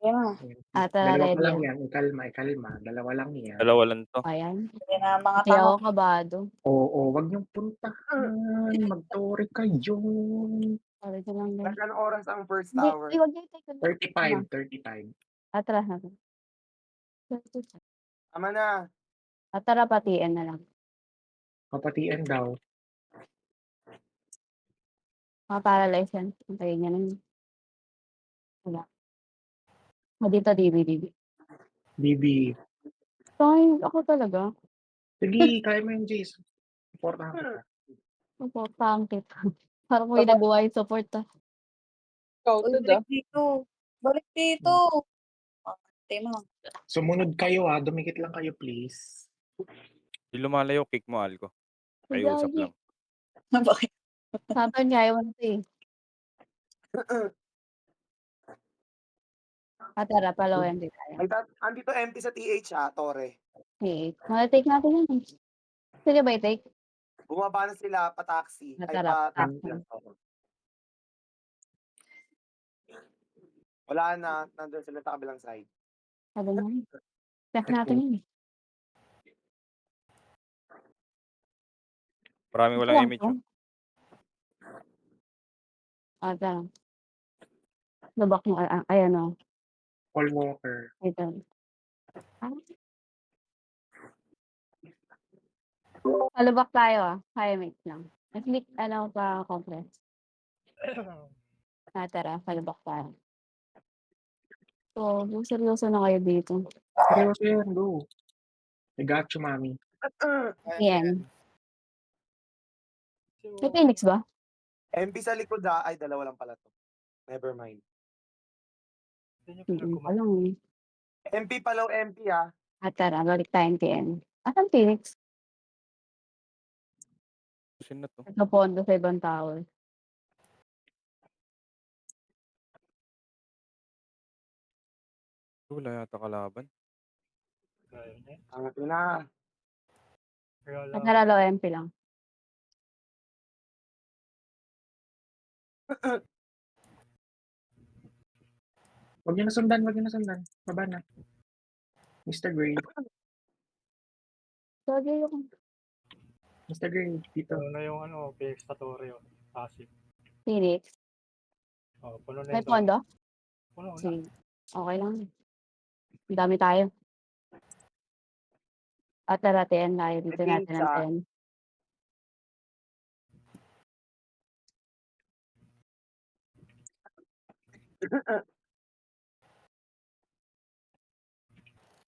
Ayan. Tara, Dalawa pa ready lang yan. yan, ikalma, ikalma, dalawa lang yan. Dalawa lang 'to. Ayan. Ayan na ang mga Hindi tanga. ako kabado. Oo, wag niyong puntahan, mag-tore kayo. Sorry ka lang din. Anong oras ang first Hindi, tower? wag niyo i-take. 35, 35. Atras na. 35. Tama na. Tara, patiin na lang. Kapatian daw. Paralyze yan. Antayin niya lang. Wala. Dito, DB. BB. Fine, ako talaga. Sige, kaya mo yun, Jace. Supportahan kita. Supportahan kita. Parang may nagawa yung support Uy, balik dito. Balik dito. Ate mo. Sumunod kayo dumikit lang kayo please. Di lumalayo, kick mo, Alco. Pakiusap lang. Bakit? Sabi niya, ayaw na ito Tara, palawayan din tayo. Andito empty sa TH Tore. Okay. Take natin yan. Sige ba i-take? Bumaba na sila pa-taxi. Ay, Tara, pa-taxi. Wala na, nandun sila sa kabilang side. Sabi mo. Check natin yun. Maraming walang image. Tara. Labak mo. Ayan o. Paul Walker. Ito. Palabak tayo Kaya mix lang. Click pa compress. Tara, palabak tayo. So, seryoso na kayo dito. Seryoso yan, go. I got you, mami. Ayan. May Phoenix ba? MP sa likod ay dalawa lang pala to. Never mind. Alam MP palaw MP Tara, balik tayong TN. Asan Phoenix? Sino to? Nagkapondo sa ibang tower. Wala yata kalaban. Ang na. Tara, low MP lang. Wag niyo nasundan. Baba na. Mr. Gray. Lagi yung Mr. Gray, dito. Puno na yung PX Tatorio. Passive. Phoenix. Puno na May yung pondo? Puno na. Sige. Okay lang. Ang dami tayo. Tara, TN tayo. Dito natin ang TN.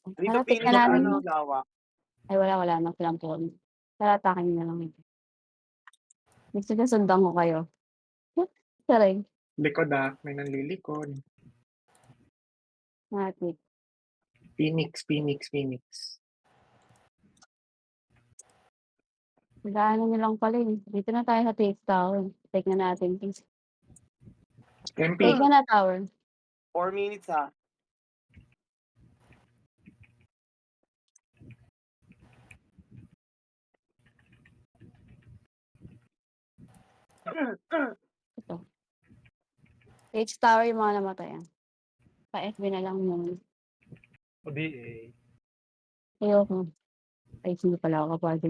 Dito Tara, tignan Phoenix natin. gawa. Ay, wala na silang phone. Tara, atakin na lang. Gusto niya sundan ko kayo. Saray. Likod may nanlilikod. Matik. Phoenix. Gaano nyo lang pala Dito na tayo sa TX Tower. Take na natin. MP. Take na tower. 4 minutes Ito. TX Tower yung mga namatayan. Pa-FB na lang muna. O DA. Ayoko. Ay, hindi pala ako kapag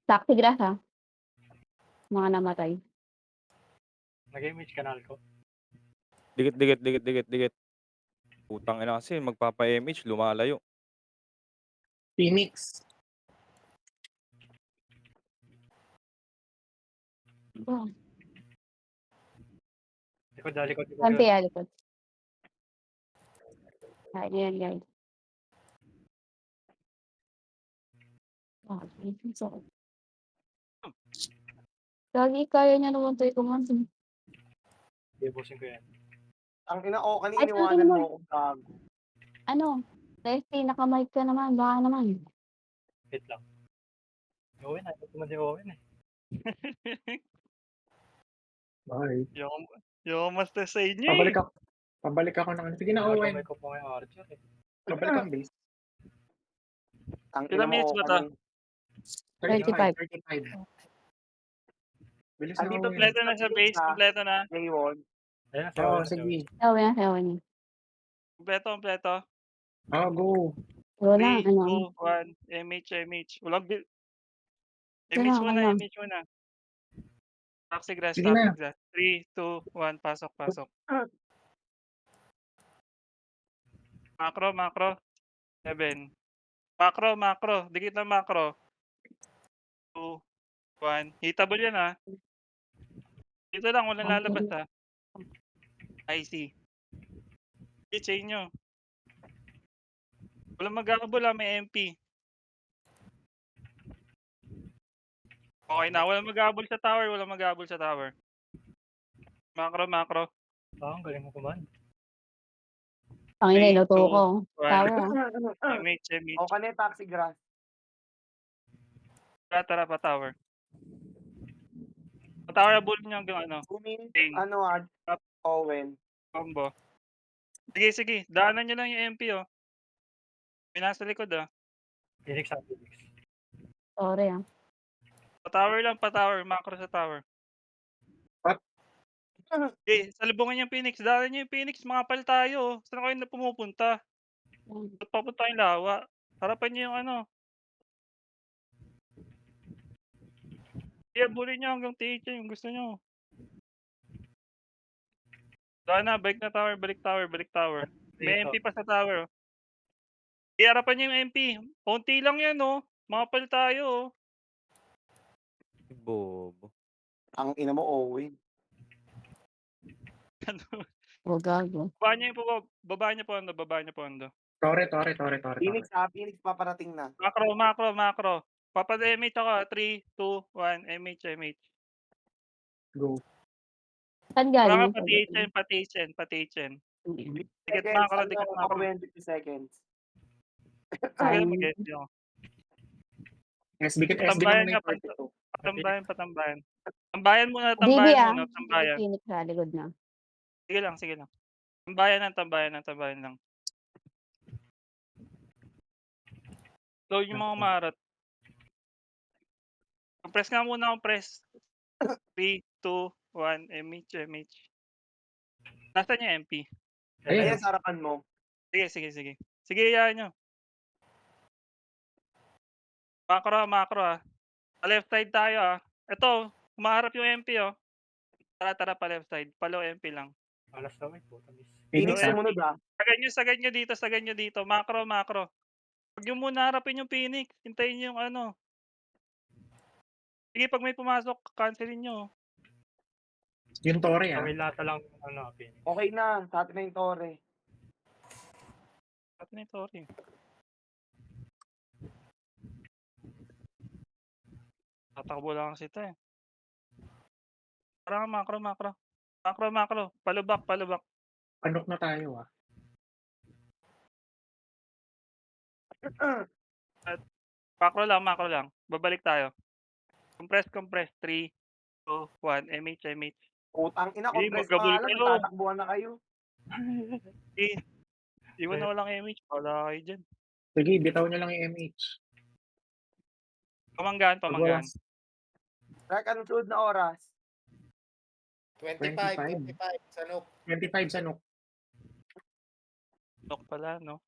Taxi grass Mga namatay. Nag-image kanal ko. Dikit. Putang ina kasi, magpapa-image, lumalayo. Phoenix. Oh. Likod. Kanti likod. Ayan, guys. Lagi kaya niya naman tayo kumansin. Ibusin ko yan. Ang kanina iniwanan mo akong gago. Testy, naka-mic ka naman. Baka naman. Hit lang. Owen, ayaw ko man si Owen Bye. Yung master sa inyo Pabalik ako ng sige na, Owen. Gagawin ko po ngayon Archer Pabalik ang base. Ang Ilang minutes ba to? 35. 35. Bilis na Andito Owen. Kompleto na sa base, kompleto na. Ngayon. Ayun, Oo, sawa sige. Sawa yan, sawa niya. Kompleto. Go. Wala, 3, 2, 1. MH. Walang MH muna, ano. MH muna. Taxi grass. Sige na. 3, 2, 1. Pasok. Macro. 7. Macro. Dikit na macro. 2, 1. Hitable yan ah. Dito lang, walang lalabas ah. IC. Chain nyo. Walang mag-aabol ah, may MP. Okay na, walang mag-aabol sa tower. Macro. ang galing mo kuman. Ang ina, 3, inuto 2, ko. 1. Tower ah. MH. O ka na yung taxi grass. Tara pa tower. Tower abol nyo hanggang ano, Kumin, Chain. Owen. combo. Sige. Daanan nyo lang yung MP oh. Pinasa likod ah. Phoenix. Sorry ah. Pa tower. Macro sa tower. What? Okay, salubungan yung Phoenix. Daanan nyo yung Phoenix. Mga pal tayo oh. Saan kayo na pumupunta? Ba't papunta yung lawa? Harapan nyo yung ano. Abulin nyo hanggang TH yung gusto nyo. Daan na, balik tower. May MP pa sa tower oh. Harapan nyo yung MP. Konti lang yan oh. Mga pal tayo oh. Bobo. Ang ina mo, Owen. Ano? O gago. Baba niyo po ando. Tore. Phoenix paparating na. Macro. Papad-MH ako. 3, 2, 1. MH. Go. Saan Wala galing? ka pati-HN. Dikit Seconds, macro. Owen, 50 seconds. Sige, mag-SB ako. SB ka Patambayan muna ka, yung 42. patambayan. Tambayan muna. DB ah. Tambayan. Phoenix sa likod na. Sige lang. Tambayan lang. Load yung mga marat. Compress nga muna akong press. 3, 2, 1. MH. Nasaan yung MP? Ayan, sa harapan mo. Sige. Sige, iyahan nyo. Macro ah. Pa left side tayo ah. Ito, humaharap yung MP oh. Tara pa left side. Palo MP lang. Alas na po. Phoenix Owen. sumunod ah. Sagad nyo dito. Macro. Huwag nyo muna harapin yung Phoenix. Hintayin nyo yung ano. Sige, pag may pumasok, cancelin nyo. Yung Tore ah. May lata lang ano, Phoenix. Okay na, sa atin na yung Tore. At na sorry. Tatakbo lang kasi ito eh. Parang macro. Palubak. Anok na tayo ah. Macro lang. Babalik tayo. Compress. 3, 2, 1. MH. Utang ina, Hindi, compress magkabul pa lang, kayo. tatakbuhan na kayo. Iwan na walang MH. Wala kayo dyan. Sige, bitaw nyo lang yung MH. Pamanggaan. Track, anong sunod na oras? 25 sa Nook. 25 sa Nook. Knock pala, no?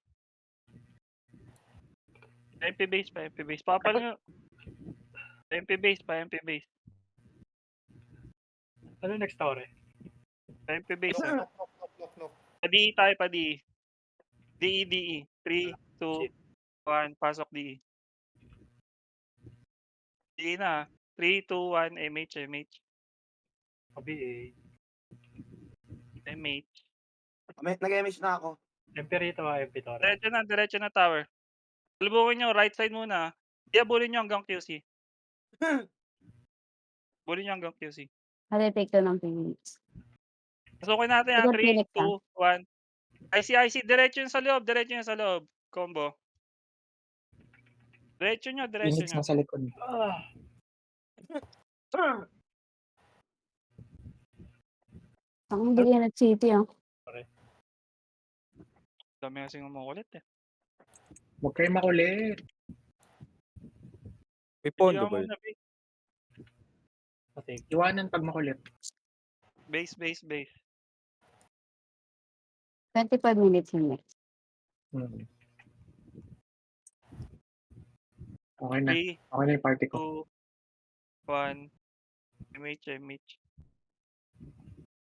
MP base. Papal nyo. MP base. Ano next tower eh? MP base. Knock. Pa-DE tayo. DE. 3, 2, 1. Pasok DE. DE na. 3, 2, 1. MH. OBA. MH. Nag-MH na ako. MP rito MP tower. Diretso na tower. Salubungin nyo. Right side muna. Bulin nyo hanggang QC. Ano take to ng Phoenix? Pasukin natin ha. Ikaw, 3, Phoenix, 2, 1. IC. Diretso yun sa loob. Combo. Diretso nyo. Phoenix na sa likod. Ang hindi yan at city ah. Dami kasing umukulit eh. Huwag kayo makulit. May pondo Bigyan ba mo yun? na, Vic. Patik. Iwanan pag makulit. Base, base, base. 25 minutes yung next. Hmm. Okay na. 3, Okay na yung party ko. 2, 1. MH.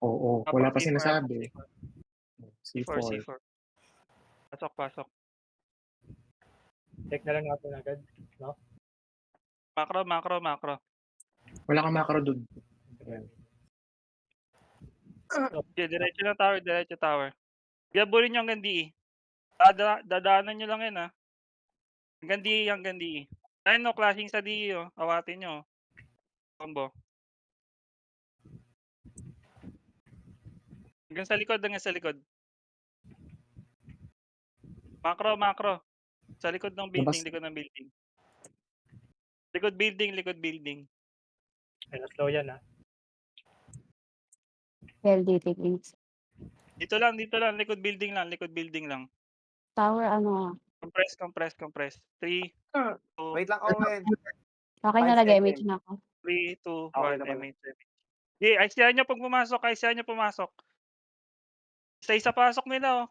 Oo. Habang Wala pa C4, habang sinasabi. C4, C4. C4. Pasok. Check na lang natin agad. Macro. Wala kang macro dun. Ayan. Okay, diretso tower. Gabulin nyo hanggang DE. Dadaanan nyo lang yan, Hanggang DE. Ayun, no, clashing sa DE, Awatin nyo, Combo. Hanggang sa likod. Macro. Sa likod ng building, Likod building. Ay, slow yan, LDT please. Dito lang, likod building lang. Tower ano. Compress. 3, 2, Wait lang, Owen. Okay 5 na nag-MH seconds. na ako. 3, 2, Okay 1, na pala. MH. Okay, ICR nyo pag pumasok. Isa pasok nila,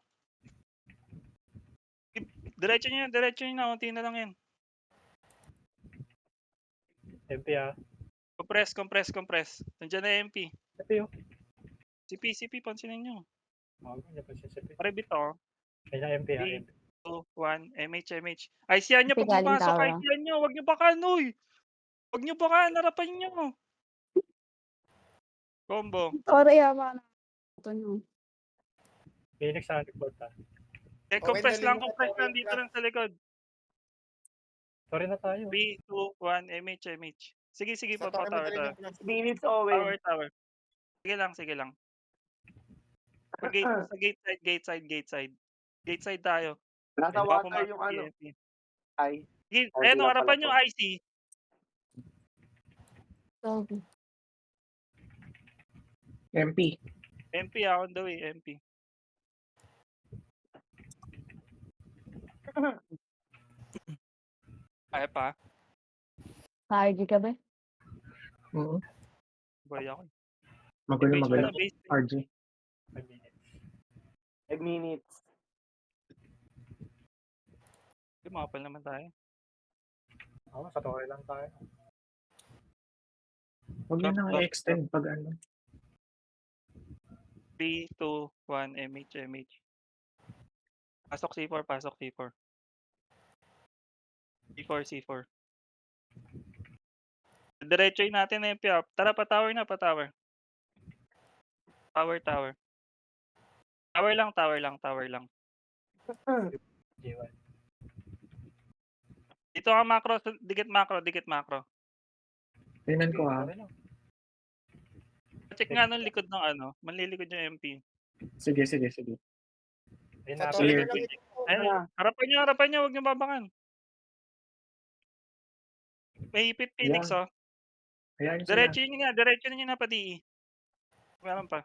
Diretso nyo na, unti na lang yan. MP, Compress. Nandiyan na MP. MP, CP, pansinin nyo. Hindi pa siya CP. Parebit ako. Ay, na MP, 3, MP. 2, 1, MH. ICR nyo pag Galing pumasok, tower. ICR nyo. Huwag nyo bakaan, Huwag nyo bakaan, harapan nyo. Combo. Sorry, yaman. Ito nyo. Phoenix sa nagboard, Compress lang, Owen, dito lang sa likod. Sorry na tayo. 3, 2, 1, MH. Sige, Sa pa tower, tower. minutes, Owen. Tower. Sige lang. Sa gate side. Gate side tayo. Nasa Baka water pumasok yung si ano. MP. Ay. Sige, Oh, ayun, di lang harapan pala nyo, to. IC. Sorry. MP. MP, on the way, MP. Kaya pa? Sa RG ka ba? Oo. Boy ako. Magulo. Na base. RG. 5 minutes. 5 minutes. Mapal naman tayo. Oo, sa tower lang tayo. Huwag yun nang i-extend pag ano. 3, 2, 1, MH. Pasok C4. C4. Diretsoy natin na MP up. Tara, pa-tower na. Tower. Tower lang. G1. Dito ka macro, dikit macro. Tingnan ko ha. Check nga nung likod ng manlilikod yung MP. Sige. Ayun Sa na, tower Clear. na lang ito. Ayun, harapan nyo, huwag nyo babakan. May hipit Phoenix, Hayaan nyo sila. Diretso nyo na pa DE. Meron pa.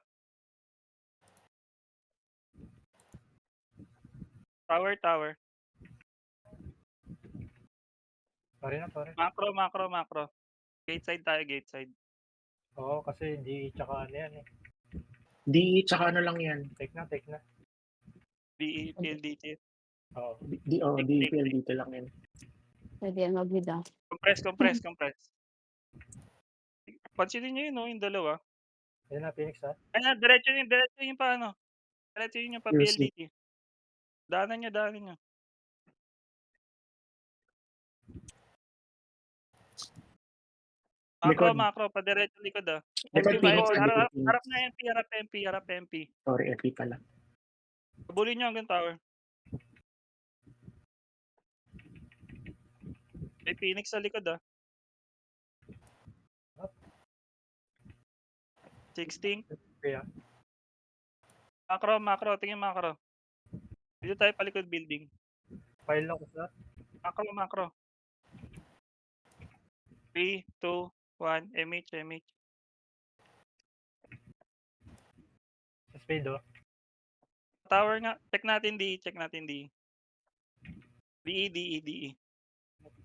Tower. Sorry na. Macro. Gate side tayo. Oo, kasi di tsaka ano yan, DE tsaka ano lang yan. Take na. DE, PLDT. Oo. DPL dito lang yan. Pwede yan mag-mid ah. Compress. Pansinin nyo yun, yung dalawa. Ayun na, Phoenix, Ayun, diretso yun pa, Diretso yun yung pa Yes, PLDT. Daanan nyo. Likod. Macro, pa diretso likod, Likod, MP ba? Phoenix. Harap na MP. Sorry, FP pala. Kabulin nyo hanggang tower. May Phoenix sa likod, 16. Kaya, Macro. Tingin macro. Dito tayo palikod building. file lang ko sa Macro. 3, 2, 1, MH. speed, Tower nga. Check natin DE. DE.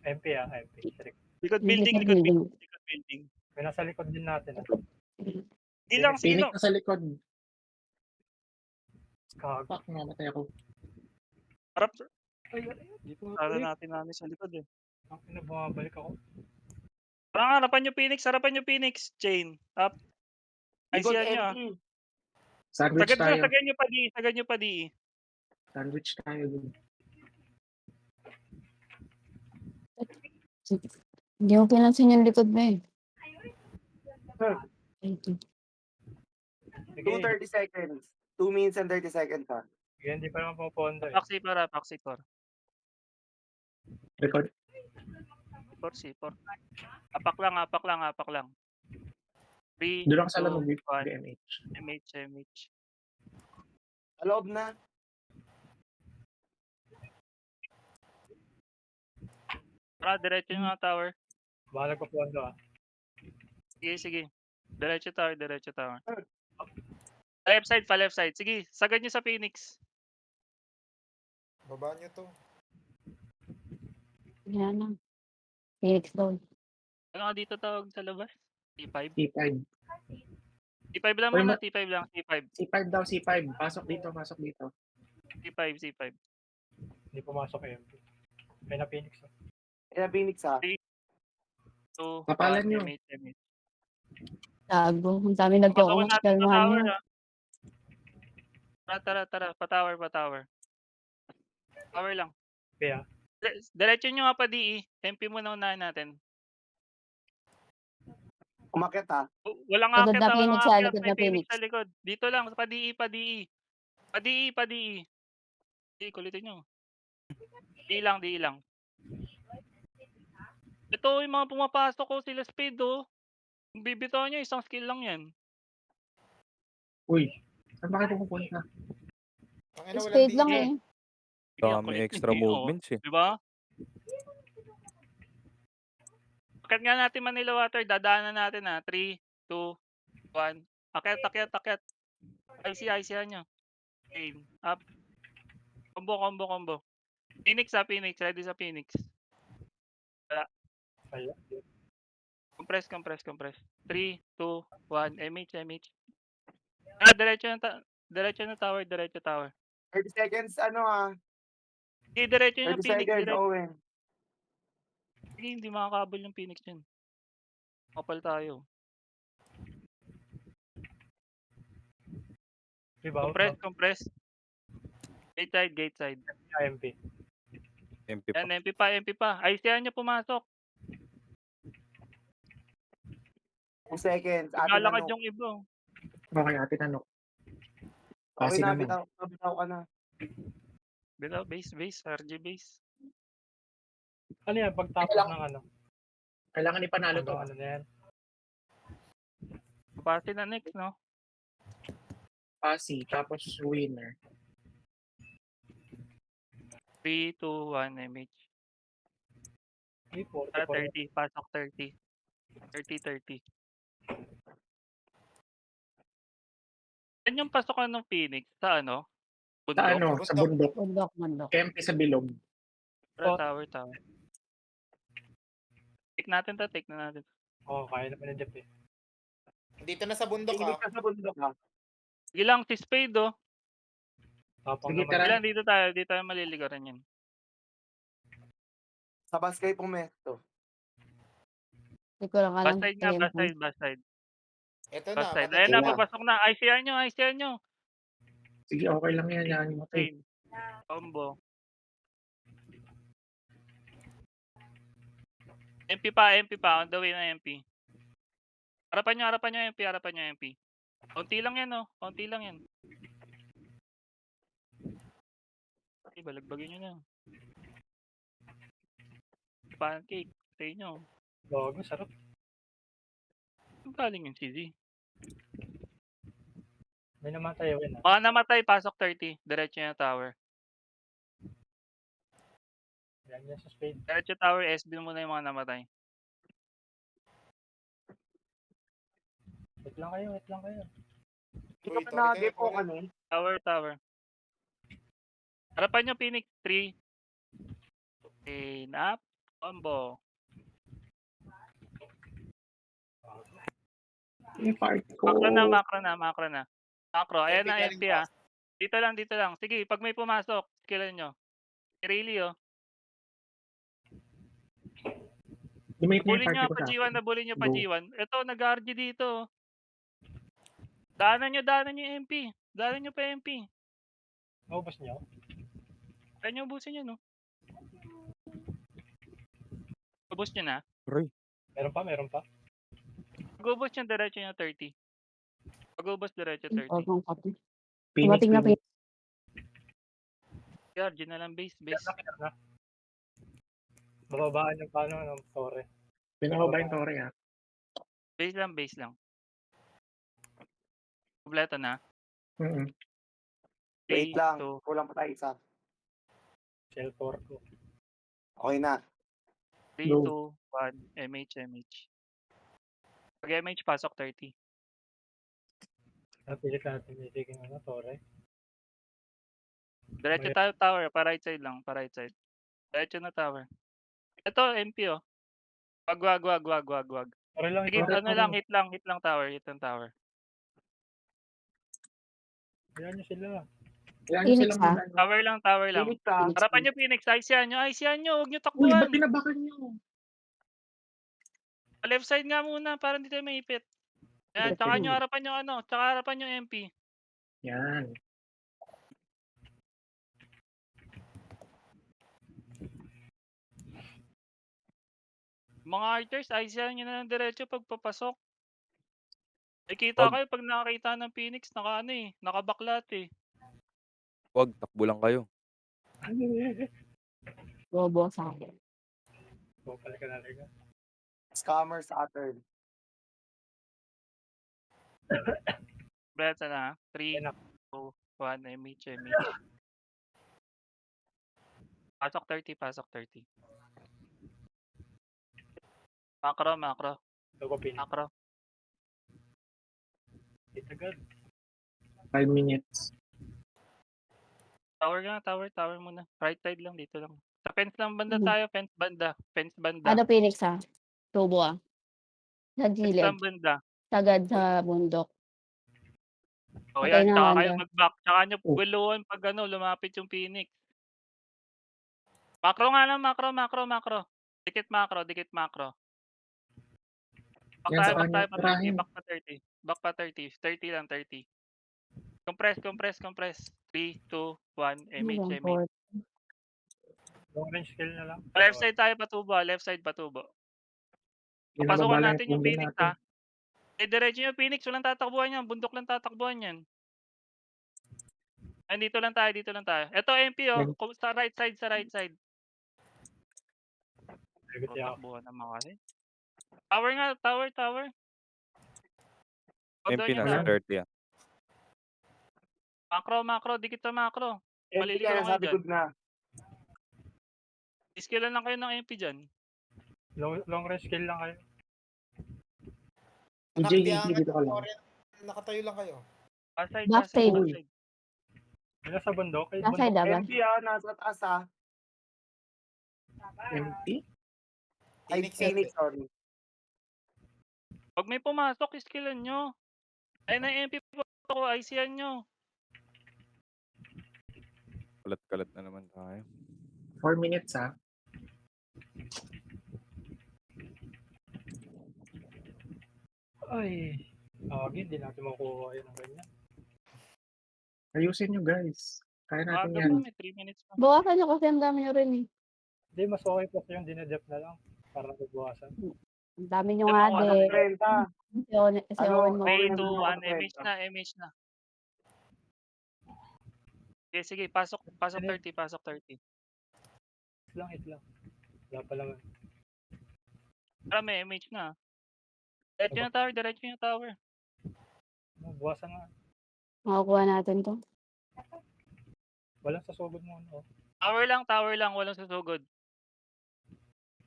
MP, MP. Check. Likod Likod building. May nasa likod din natin. Sige lang, sige Phoenix lang. na sa likod. Gago. Fuck, namatay ako. Harap. Dito Sana natin sa likod eh. Ang ina, bumabalik ako. Parang harapan nyo Phoenix. Chain. Up. Likod ICR nyo ah. empty. Sandwich tayo. Sagad nyo pa di. Sandwich tayo dun. Hindi mo pinansin yung likod mo eh. Sige, 2:30 seconds. 2 minutes and 30 seconds ha. sige, hindi pa naman pupunta eh. Paxi 4. Record. C4. Apak lang. 3, Doon ako sa lamog. 1, BMH. MH. Sa loob na. Tara, diretso nyo nga tower. Baka nagpupunta ah. Sige. Diretso tower. Pa left side. Sige, sagad nyo sa Phoenix. Baba nyo to. Yan na. Phoenix daw. Ano nga dito tawag sa labas? T5? C5. T5 lang Uy, muna, T5 lang. C5 daw, C5. Pasok dito. T5. Hindi pumasok eh. May na Phoenix ah. Kaya Phoenix ha. 2, Kapalan nyo. MH. Tago. Ang dami Pasokin natin sa nagkakumaskalmahan tower nyo. ah. Tara. Pa-tower. Tower lang. Kaya, Diretso nyo nga pa DE. MP muna unahin natin. Umakit ha. Walang Likod akit na ah, Phoenix, walang akit. likod May na Phoenix Phoenix. sa likod. Dito lang, pa DE. Di, kulitin nyo. Di lang. Ito yung mga pumapasok ko sila speed oh. Kung bibitaw nyo, isang skill lang yan. Uy, saan ba kayo pupunta? Ang ina, walang Spade lang DE. eh. Dami extra movements eh. Diba? Akit nga natin Manila Water, dadaanan natin ha. 3, 2, 1. Akit. IC nyo. Chain. Up. Combo. Phoenix. Ready sa Phoenix. kaya. Compress. 3, 2, 1. MH. Diretso na tower. 30 seconds ano ha. Diretso na 30 Phoenix. seconds Owen. Sige, hindi makakabol yung Phoenix yun. Kapal tayo. Rebound. Compress. Gate side. IMP. MP pa. Yan, MP pa. ICR nyo pumasok. 2 seconds. Atin Lalakad ano. yung iba. Okay, atin ano. Okay Kasi na, naman. bitaw ka na. Bitaw, base. RG base. Ano yan? Pagtapos ng ano? Kailangan ipanalo to. Ano na yan? Pati na next, no? Pasi, tapos winner. 3, 2, 1, MH. Ay, 40 Para pa rin. 30. Pasok 30. 30. Yan yung pasokan ng Phoenix sa ano? Sa ano? Sa bundok. Bundok. Kempi sa bilog. Tower. Take na natin. Oo, kaya naman ng Jeff eh. Dito na sa bundok Phoenix ah. ka sa bundok ha. Sige lang, si Spade, oh. Tapang Sige, naman. tara. Sige lang, dito tayo maliligaran yan. Sa Baskay pumesto. Hindi ko lang alam. Bus side. Ito na. Ayan na, na. papasok na. ICR nyo. Sige, okay lang yan. Yan yung matay. Chain. Combo. MP pa. On the way na MP. Harapan nyo MP. Konti lang yan, oh. Okay, balagbagin nyo na. Pancake. Sa inyo. Gago, sarap. Saan galing yung CZ? May namatay yun ah. Baka namatay, pasok 30. Diretso yung tower. Yan sa spade. Diretso tower, SB muna yung mga namatay. Wait lang kayo. Hindi ka pa nag-game o ano eh. Tower. Harapan nyo, Phoenix. 3. Up. Combo. Yung part ko. Macro na, macro na, macro na. Macro, ayan MP na galing MP ah. Dito lang, dito lang. Sige, pag may pumasok, skillan nyo. Really oh. Dumate na yung Nabully party nyo ko pa sa G1, akin. nabully nyo pa Go. G1. Ito, nag-RG dito. Daanan nyo yung MP. Daanan nyo pa yung MP. Naubos niyo? Kaya nyo ubusin yun, no? Ubus nyo na. Aray. Meron pa. Pag ubus nyo, diretso nyo 30. Pag ubus, diretso 30. Bagong copy. Phoenix, Dumating na Phoenix. RG na lang, base. Kaya na. Bababaan yung paano ng Torre. Pinababa yung Torre ah. Base lang. Kompleto na. Mm-mm. 3, Wait lang. 2, Kulang pa tayo isa. Shell Torre ko. Okay na. 3, Go. 2, 1, MH. Pag MH, pasok 30. Napilit natin itigin Torre. Diretso tayo tower, pa right side lang, pa right side. Diretso na tower. Ito, MP oh. Wag. Torre lang Sige, ito. Torre, ano Torre. lang, hit lang tower, hit lang tower. Ayan nyo sila. Kaya nyo Phoenix, silang ha? mag-ano. Tower lang. Phoenix ka. Phoenix. Harapan nyo Phoenix, ICyan nyo, huwag nyo Uy, ba't takbuhan. pinabakan nyo? Left side nga muna, para hindi tayo maipit. Yan, Left tsaka side. nyo harapan nyo tsaka harapan nyo MP. Yan. Mga archers, ICyan nyo na ng diretso pag papasok. Kita Wag. kayo pag nakakita ng Phoenix, nakabaklat eh. Wag, takbo lang kayo. Bobo sa akin. Bumalik ka na rin. Scammer Saturn. Beto na, 3, 2, 1, MH. Pasok 30. Macro. Logo pin. Macro. Itagal. 5 minutes. Tower muna. Right side lang, dito lang. Sa fence lang banda Mhm. tayo, fence banda. Ano Phoenix, ha? Tubo, ah. Sa Fence gilid. lang banda. Sagad sa bundok. O Patay yan, na tsaka nga kayo doon. mag-back. Tsaka nyo Oh. guluhan pag lumapit yung Phoenix. Macro nga lang, macro. Dikit macro. Back Yan sa tayo kanya. pa 30. Tirahin. Back pa 30. 30 lang, 30. Compress. 3, 2, 1, MH. Long range skill na lang. Left side tayo patubo. Papasukan Pinababa lang natin yung yung combo Phoenix natin. ha. Diretso yung Phoenix, walang tatakbuhan yan. Bundok lang tatakbuhan yan. Ay, dito lang tayo. Ito MP oh, sa right side. Lagot siya ako. Tatakbuhan naman kasi. Tower nga, tower. Pag MP doon na yung sa 30 ah. macro, dikit sa macro. MP Maliligo ka lang na kayo sa likod na. Iskillan lang kayo ng MP dyan. Long range skill lang kayo. Si JDT dito ka lang. Torre. Nakatayo lang kayo. Backside. Backside. Ano sa bundok? Ay, Nasa bundok. ba? MP nasa taas Empty? Ay, Phoenix, sorry. Pag may pumasok, iskillan nyo. Ay na MP po, ICyan nyo. Kalat-kalat na naman tayo. 4 minutes ha. Ay. Hindi natin makuha yun ng ganyan. Ayusin nyo guys. Kaya natin Aga yan. pa, may 3 minutes pa. Bawasan nyo kasi ang dami nyo rin, eh. Hindi, mas okay pa yung dinedep na lang. Para nagbuwasan. Ang dami nyo Ano, nga ano, din. 30. Si Owen mo. 3, Ano, 2, 1, ano, MH na. Sige, pasok 30. Hit lang. Wala pa naman. Para may MH na. Diretso yung tower. Buwasan nga. Makukuha natin to. Walang sasugod mo. No? Tower lang, walang susugod.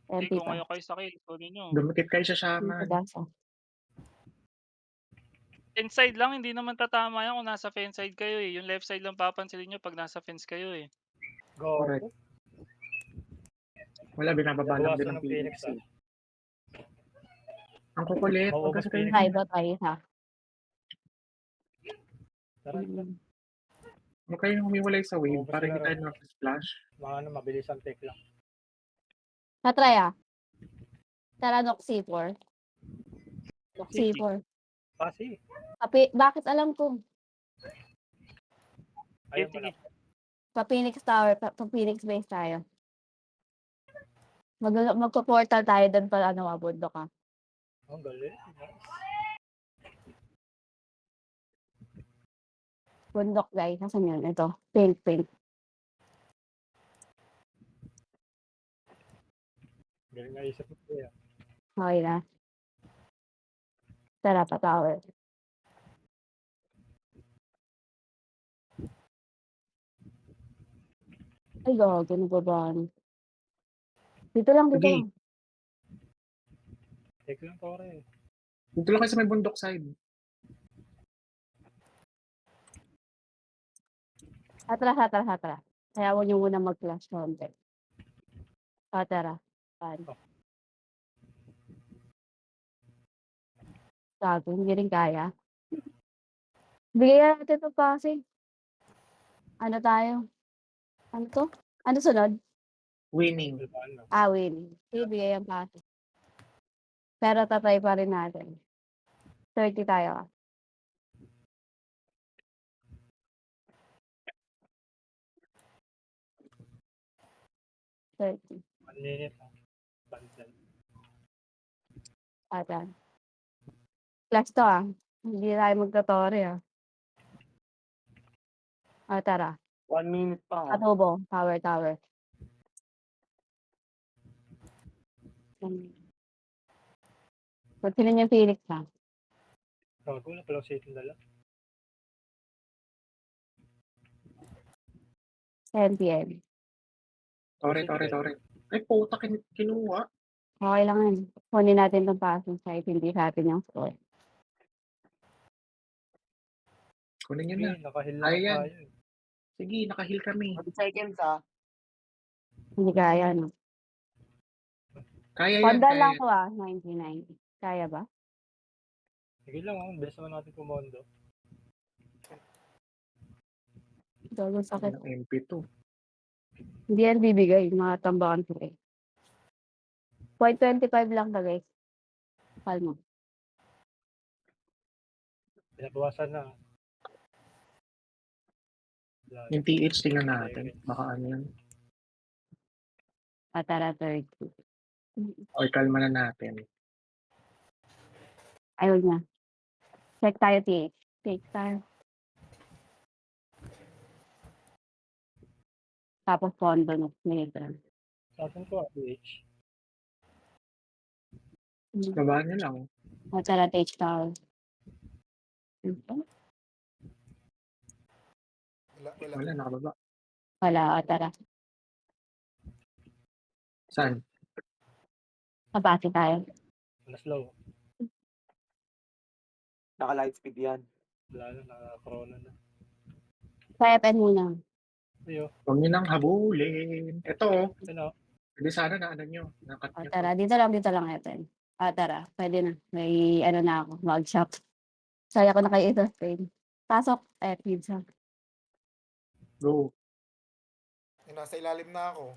Hindi, MP kung pa. kayo sa kill, kunin nyo. Dumikit kayo sa shaman. Pagasa. Fence side lang, hindi naman tatama yan kung nasa fence side kayo eh. Yung left side lang papansinin nyo pag nasa fence kayo eh. Go. Correct. Wala, binababa lang din Buwasan ng ng Phoenix. Phoenix. Ang kukulit. Huwag Maubos kasi pa kayo yun. Try na. ba tayo ha? Tara, tara. Huwag kayong humiwalay sa wave Maubos para hindi laro. tayo mag-splash. Mga ano, mabilis ang take lang. Tatry ah. Tara, Nox C4. Nox City. C4. Kasi, Bakit alam ko? ayaw mo Sige. na. Pa Phoenix Tower, pa Phoenix Base tayo. Magpo-portal tayo doon pa ano, bundok ah. Ang galing. Nice. Bundok guys, nasan yun? Ito, pink. Galing na isip mo yan. Okay na. Tara, pa tower. Ay, gago, nababaan. Dito lang. Sige. Take lang, Tore. Dito lang kayo sa may bundok side. Hatras. Kaya huwag niyo muna mag-flash konti. Tara. Gago, hindi rin kaya. Bigyan natin ito kasi. Ano tayo? Ano to? Ano sunod? Winning. Ano? Win. Sige, bigay ang pase. Pero tatry pa rin natin. 30 tayo ah. 30. 1 minute lang. Bundle. Atan. Flash to ah. Hindi tayo magtotore ah. Tara. 1 minute pa. Patubo. Tower. Kung sino yung Phoenix na. Gago na, pala sa itong dala. 10 PM. Tore. Ay, puta, kinuha. Okay lang yan. Kunin natin itong passing side. Hindi sa atin yung score. Kunin nyo na. Sige, nakahil lang Ayan. tayo. Sige, nakahil kami. 40 seconds ah. Hindi kaya, no? Kaya yan, Pondal kaya lang yan. to 90. Kaya ba? Sige lang, bilis naman natin kumondo. Gawin sakit. Ng MP2. Hindi yan bibigay. Mga tambakan ko eh. 0.25 lang na guys. Palmo. Pinabawasan na. Yung TH, tingnan natin. Baka ano yan. Tara 30. O, kalma na natin. Ayun na. Check tayo TH. TH tayo. Tapos pondo na. Sa atin ko, PH. Babaan nyo lang. Tara TH tayo. Wala, nakababa. Wala. Tara. Saan? Kapasi tayo. Mas low. Naka light speed yan. Wala na, naka-corona na. Sa FN muna. Ayo, Huwag nyo nang habulin. Ito, ano? hindi sana na ano nyo. Nakat nyo. Tara. Dito lang FN. Tara. Pwede na. May ano na ako. Mag-shop. Saya ko na kayo ito. Pasok. Pizza. Go. Nasa ilalim na ako.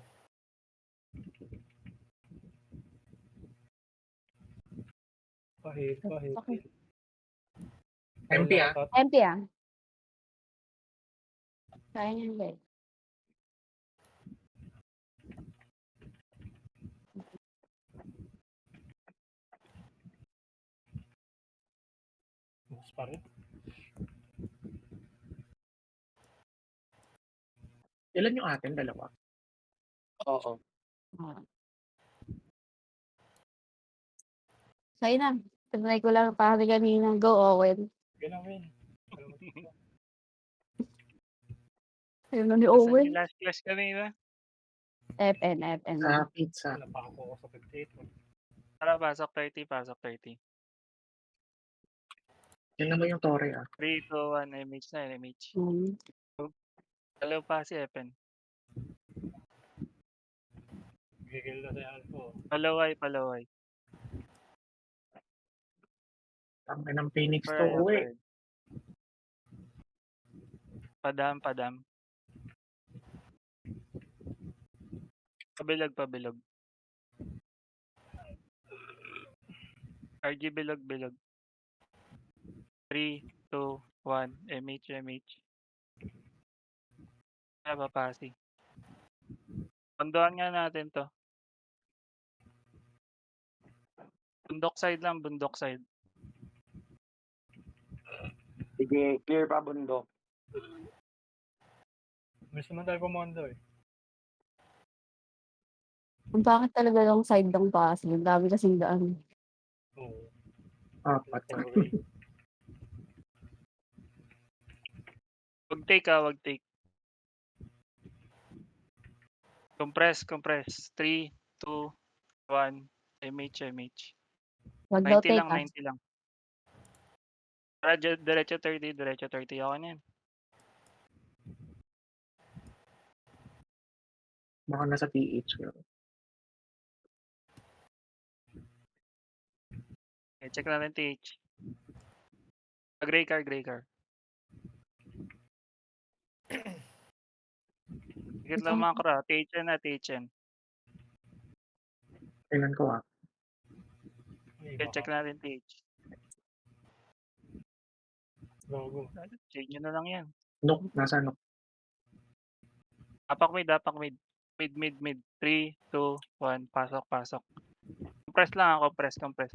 Pahit. Okay. MP ah. Empty ah. Kaya niya guys. Mas pa rin. Ilan yung atin? Dalawa. Oo. Sa'yo na. Tinry ko lang pari kanina. Go, Owen. Sige lang, Win. Ayun na ni Nasaan Owen. yung last class kanina? FN. Sa pizza. Napako ko sa potato. Tara, pasok 30. Tingnan mo yung tore ah. 3, 2, 1, MH na, MH. Dalaw pa si Epen. Gigil na si Alpo. Palaway. Tangin ng Phoenix Per to ayan, uwi. per. Padam, padam. Pabilog, pabilog. RG bilog, bilog. 3, 2, 1. MH, MH. Papasi. Pondohan nga natin to. Bundok side lang, bundok side. Sige, clear pa bundok. Gusto naman tayo pumondo eh. Kung bakit talaga yung side ng Pasig, ang dami kasing daan. Oo. Apat. Sorry. Wag take ah, wag take. Compress, compress. 3, 2, 1. MH, MH. Wag daw 90 take lang, ah. 90 lang. Diretso 30, diretso 30 ako na yan. Baka nasa PH. Okay, check natin TH. Gray car, gray car. Higit lang macro ah. THN na, THN. Tingnan ko ah. Ay, Okay, check baka. natin TH. Gago. Check nyo na lang yan. Nook, nasa Nook. Apak mid, apak mid. Mid, mid, mid. 3, 2, 1. Pasok, pasok. Compress lang ako, compress, compress.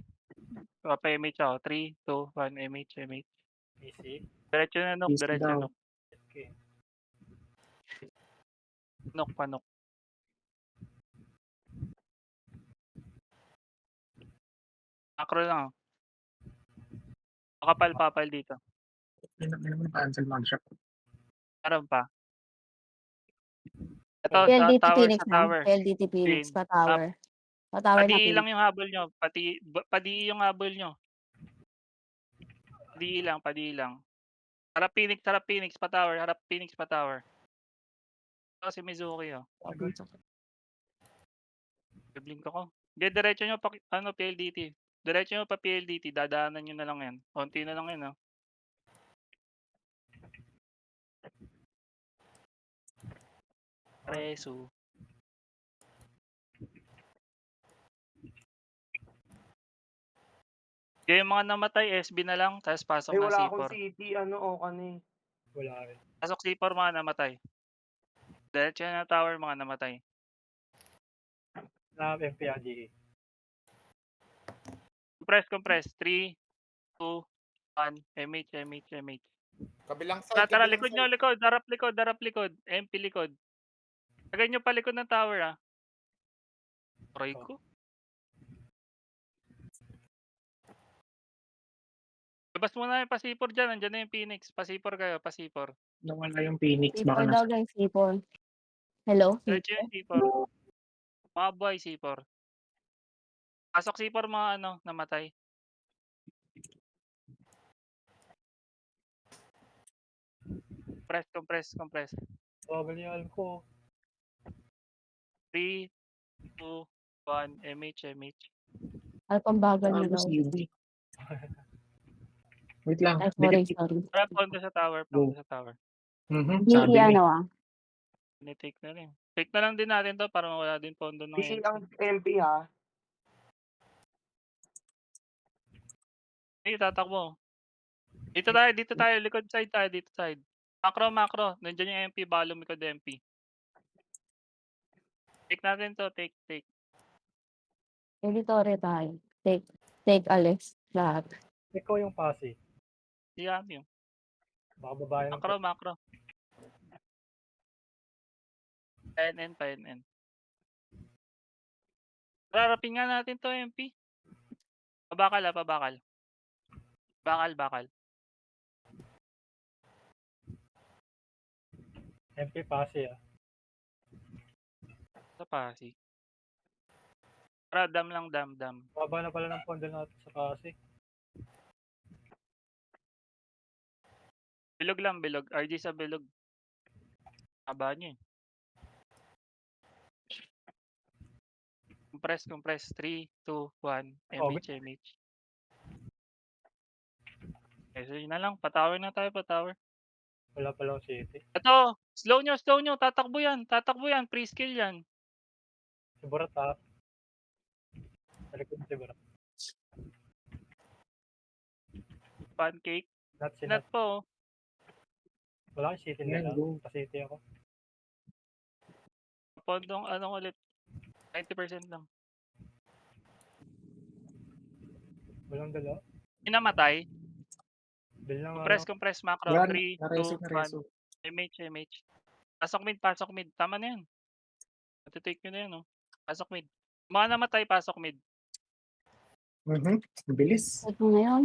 Pa-MH ako. 3, 2, 1. MH, MH. Easy. Diretso na nok, Easy diretso daw. nok. Okay. Nok, panok. Macro lang oh. Pakapal, papal dito. Tingnan mo cancel mag-shop. Meron pa. Ito, sa PLDT tower, Phoenix sa na. tower. PLDT Phoenix Green. pa tower. Pa tower na Padi lang Phoenix. yung habol nyo. Padi yung habol nyo. Padi lang. Harap Phoenix, pa tower. Harap Phoenix, pa tower. Ito si Mizuki oh. Biblink ako. Hindi, diretso nyo pa, PLDT. Diretso nyo pa PLDT. Dadaanan nyo na lang yan. Konti na lang yan oh. Preso. Yung mga namatay, SB na lang. Tapos pasok Ay, ng wala akong C4. city, o eh. Wala rin. Pasok C4 mga namatay. Diretso na tower mga namatay. Na MPRGE. Compress. 3, 2, 1. MH, MH, MH. Kabilang side, Tara, kabilang likod nyo, side. likod. Darap likod. MP likod. Lagay nyo pa likod ng tower ah. Try ko. Labas muna yung pasipor dyan. Nandiyan na yung Phoenix. Pasipor kayo, pasipor. Nawala yung Phoenix. Baka C4 daw nasa guys, C4. Hello, Diretso C4. yung C4. Mga boy, C4. Pasok C4 mga namatay. Compress. Bagal yung alam ko. 3, 2, 1. MH. Alpang bagal na Bago daw. CUD. Wait lang. Ay, Dikit. sorry. Tara, pondo sa tower. Sabi Di ni. Tinitake na rin. Take na lang din natin to para mawala din pondo ng Busy yan. ang MP ha. Hey, tatakbo. Dito tayo. Likod side tayo, dito side. Macro. Nandiyan yung MP, balo likod MP. Take natin to, take. Editore tayo. Take Alex. Lahat. Ikaw yung pasi. Yan yung. Baka babae ng Macro. PNN. Rarapin nga natin to, MP. Pabakal. Bakal. MP pasi ah. Sa pasi. Tara, dam lang. Baba na pala ng pondo natin sa pasi. Bilog lang. RG sa bilog. Haba nyo eh. Compress. 3, 2, 1. MH. Sige na lang, pa-tower na tayo, pa-tower. Wala pa lang city. Ito, slow nyo, tatakbo yan, free skill yan. Si Borat ha. Talikod si Borat. Pancake, Not si sinat Nat. po. Oh. Wala kang city Ayan, nila. go. Pa-city ako. Pondong ano ulit, 90% lang. Walang dala. Inamatay, Bill ng compress macro, Yan, 3, 2, 1. MH. Pasok mid, tama na yan. Natitake nyo na yan, oh. Pasok mid. Mga namatay, pasok mid. Bilis. Take mo na yun.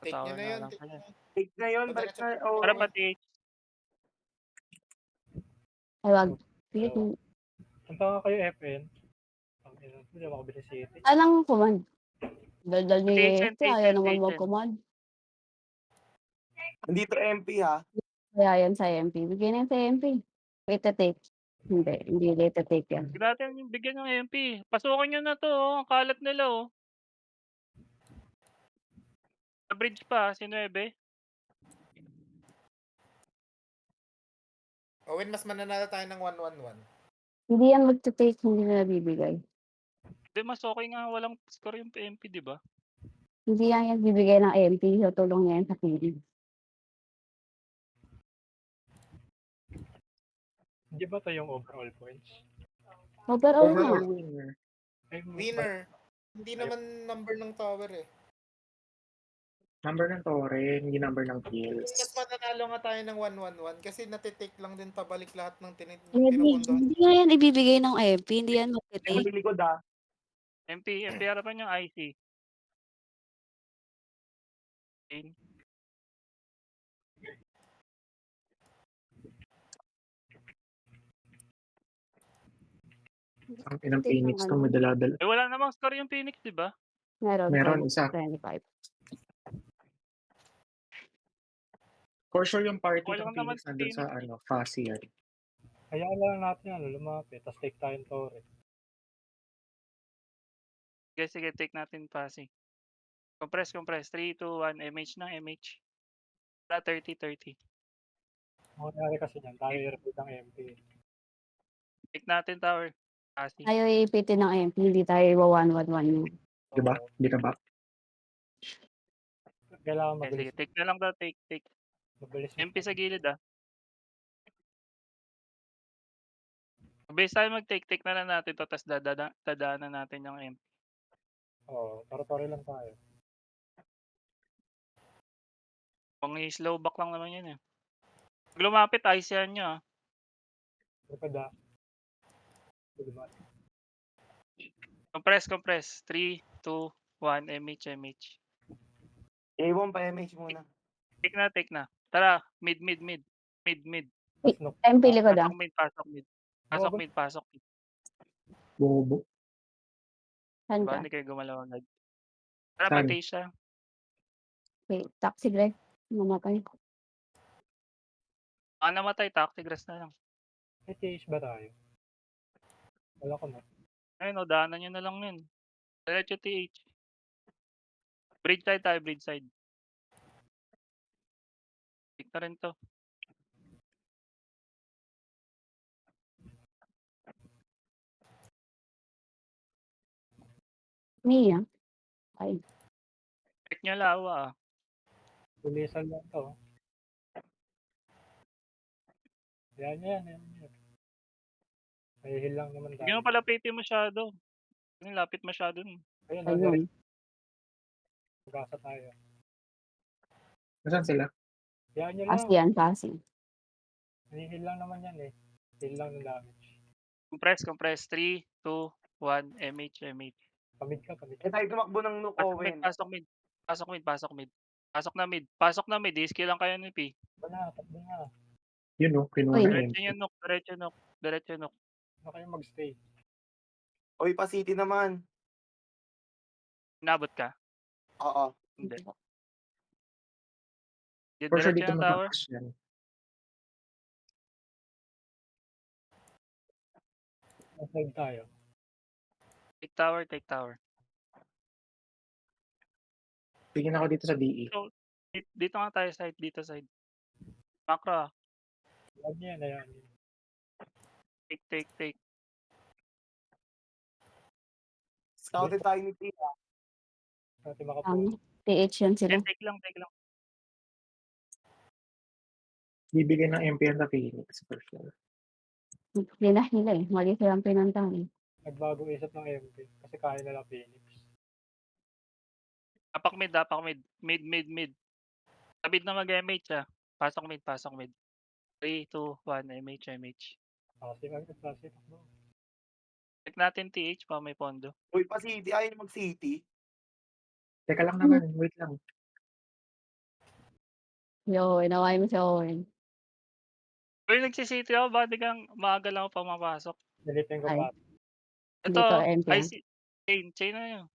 Take nyo Pa-tower na na yun. lang Take pala. nyo. Take na yun, balik na. Oh, Para pati Ay, wag. Pilit mo. Punta nga kayo FN. Ang ina, hindi ako makabili city. Anong command? Daldal ni Patient, EFT, ayaw naman patient. mag-command. Dito MP ha. Kaya yan sa MP. Bigyan na yan sa MP. Wait to take. Hindi late to take yan. Huwag natin yung bigyan ng MP. Pasukin nyo na to, oh. Ang kalat nila, oh. Sa bridge pa, si 9. Owen, mas mananalo tayo ng 1-1-1. Hindi yan mag-take, hindi na nabibigay. Hindi, mas okay nga walang score yung MP, di ba? Hindi yan bibigay ng MP. So, tulong niya yan sa feeling. Hindi ba ito yung overall points? Overall nga. Overall winner. Ay, Winner. Hindi naman number ng tower eh. Number ng Torre, hindi number ng Mas kills. mananalo nga tayo ng 1-1-1 kasi natitake lang din pabalik lahat ng Hindi nga yan ibibigay ng MP. Hindi yan mag-take. Sa likod ha. MP harapan yung IC. Ang inang Phoenix to, may dala-dala. Eh, wala namang score yung Phoenix, di ba? Meron, isa. 25. For sure yung party Wala ng naman Phoenix nandun sa Phoenix. Fuzzy yan. Kaya lang natin lumapit. Tapos take tayo ng Torre. Sige, take natin passing. Compress. 3, 2, 1. MH na, MH. Wala, 30. Ang nangyari kasi dyan, tayo i-repeat ang MP. Take natin tower. Passing. Tayo ipitin ng MP. Hindi tayo iwa-1-1-1. Diba? Hindi ka ba? Kailangan Okay, mabilis. sige, take na lang daw, take. Mabilis. MP sa gilid, ah. Base tayo mag-take na lang natin to, tapos dadaanan natin yung MP. Oo, Torre lang tayo. Kung i-slow back lang naman yun, eh. Pag lumapit, ice yan nyo, ah. Kapag diba? Compress. 3, 2, 1. MH. A1 pa MH muna. Take na. Tara, mid. Tapos no, MP likod ah. Pasok mid. Bobo. Saan Diba, ka? hindi kayo gumalaw agad. Tara, Saan? patay siya. Wait, taxi drive. Mamatay. Namatay, tactic grass na lang. may TH ba tayo? Wala ko na. Ayun, daanan nyo na lang yun. Diretso TH. Bridge tayo, bridge side. Take na rin to. Mia. Ay, Check nyo lawa, ah. Tulisan lang to. Yan. May heal lang naman Hindi mo tayo. palapitin masyado. Lapit masyado. Ayun, ayun. Magkasa tayo. Nasaan sila? Yan nyo lang. Yan, passing. May heal lang naman yan eh. Heal lang ng damage. Compress. 3, 2, 1. MH. Pamid ka. Eh tayo tumakbo ng Nuke Owen. Pasok mid. Pasok na mid. Iski lang kayo ni P. Takbo na. Yun o, kinuha Uy. na Diretso yung Nuke. Ano kayo magstay? Oy, pa City naman. Inabot ka? Oo. Hindi. For sure Diretso dito yung tower. mag-crash yan. Outside tayo. Take tower. Tingin ako dito sa DE. Dito nga tayo side, dito side. Macro, Huwag niyo yan, ayan. take. Scouted tayo ni Tia. Pati makapo. TH yan sila. Take lang. Bibigay ng MP yan sa Phoenix for sure. Hindi na nila eh. Mali silang pinuntahan eh. Nagbago isip ng MP. Kasi kaya nila Phoenix. Apak mid. Mid. Tabid na mag-MH ah. Pasok mid. 3, 2, 1, MH. Kasi kasi takbo. Check natin TH pa may pondo. Uy, pa City. Ayaw mag-City. Teka lang naman, wait lang. Si Owen. Nawain mo si Owen. Uy, nagsisiti ako. Bakit di kang maaga lang ako pumapasok? Nilipin ko Ay. pa. Dito Ito, MP ay yan. si Chain na yun.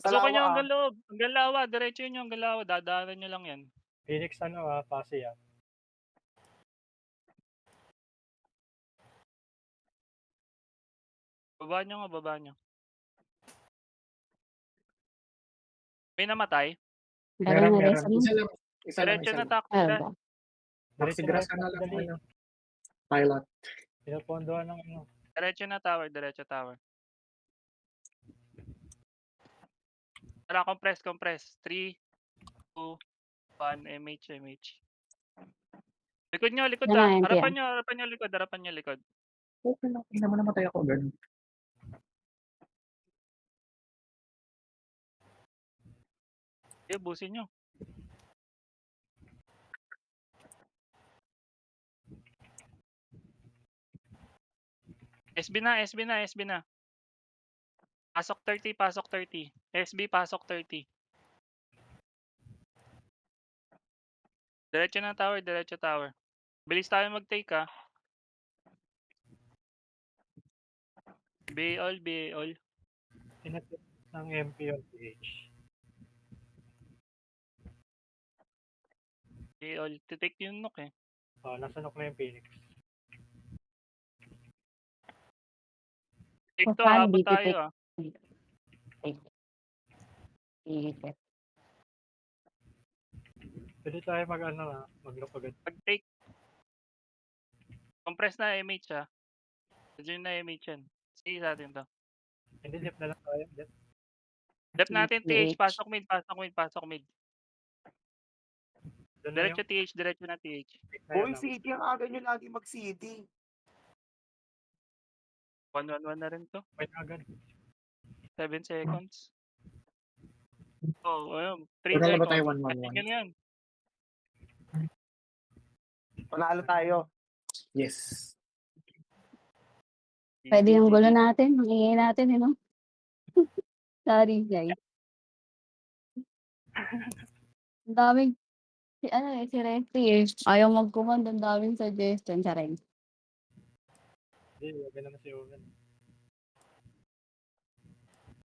Sa Pasukan lawa, nyo hanggang loob. Hanggang lawa. Diretso nyo hanggang lawa. Dadaanan nyo lang yan. Phoenix pasi yan. Baba nyo. May namatay. Meron na Meron. resa mo. Isa lang. Diretso na takbo Meron na. ba? Maxigras ka na lang, pilot. Pinapondohan ng ano. Diretso na tower. Tara, compress. 3, 2, 1, MH. Likod nyo Yan na, ah. MP Harapan nyo likod. Okay lang, hindi naman namatay ako agad. Okay, busin nyo. SB na. Pasok 30. SB, pasok 30. Diretso tower. Bilis tayo mag-take ah. BA all. Tinatip ng MP yung PH. BA all. Titake yung nook eh. Nasa nok na yung Phoenix. Take to, Paano abot BTT? tayo ah. Sige. Pwede tayo mag-look agad. Pag-take. Compress na MH ah. Diyan na MH yan. Sige sa atin to. Hindi, lip na lang tayo. Lip. Dep natin TH. TH. Pasok mid. Doon na Diretso TH. Diretso na TH. na Boy, yun, City. Ang aga nyo lagi mag-City. 1-1 na rin to. May agad. 7 seconds. Oh, ayun. 3 Total ba seconds. tayo 1-1-1? Tingnan yan. Panalo tayo. Yes. Pwede yung gulo natin. Hingin natin, no? Sorry, guys. Ang daming, si Rexy eh. Ayaw mag-command. Ang daming suggestion sa rin. Hindi, wag na si Owen.